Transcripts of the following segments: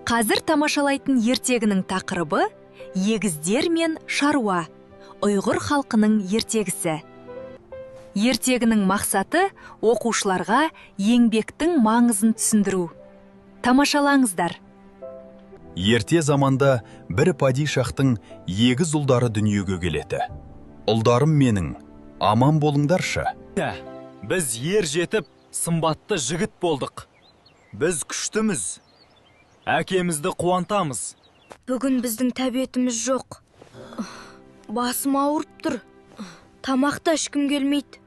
Қазір тамашалайтын ертегінің тақырыбы егіздер мен шаруа, ұйғыр халқының ертегісі. Ертегінің мақсаты оқушыларға еңбектің маңызын түсіндіру. Тамашалаңыздар. Ерте заманда бір падишахтың егіз ұлдары дүниеге келеді. Ұлдарым менің, аман болыңдаршы. Біз ер жетіп, сымбатты жігіт болдық. Біз күштіміз. Әкемізді қуантамыз. Бүгін біздің тәбетіміз жоқ. Басым ауырып тұр. Тамақта ішкім келмейді.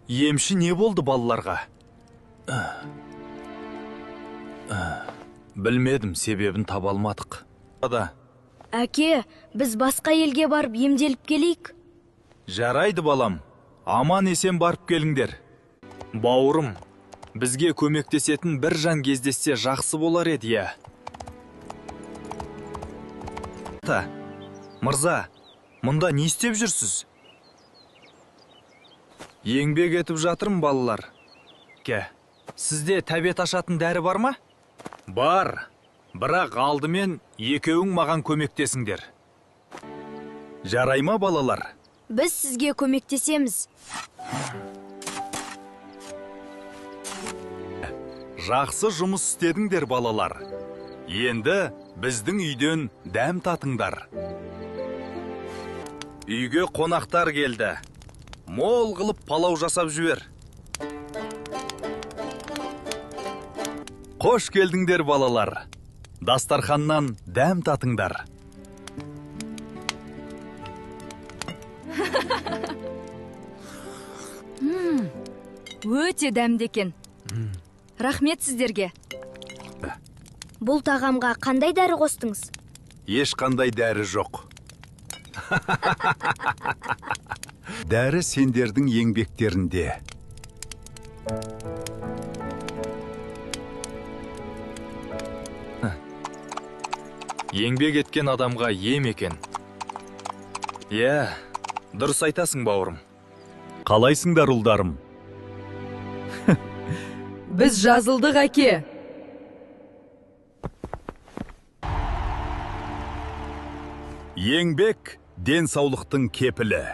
Емші не болды балаларға? Білмедім, себебін таба алмадық. Әке, біз басқа елге барып емделіп келейік. Жарайды балам, аман есен барып келіңдер. Бауырым, бізге көмектесетін бір жан кездессе жақсы болар еді, я. Мырза, мұнда не істеп жүрсіз? Еңбек етіп жатырмын, балалар. Сізде тәбет ашатын дәрі бар ма? Бар, бірақ алдымен екеуің маған көмектесіңдер. Жарай ма, балалар? Біз сізге көмектесеміз. Жақсы жұмыс істедіңдер, балалар. Енді біздің үйден дәм татыңдар. Үйге қонақтар келді. Мол қылып палау жасап жібер. Қош келдіңдер, балалар. Дастарханнан дәм татыңдар. Өте дәмді екен. Рахмет сіздерге. Бұл тағамға қандай дәрі қостыңыз? Ешқандай дәрі жоқ. Дәрі сендердің еңбектерінде. Еңбек еткен адамға ем екен. Дұрыс айтасың, бауырым. Қалайсыңдар, ұлдарым? Біз жазылдық, әке. Еңбек денсаулықтың кепілі.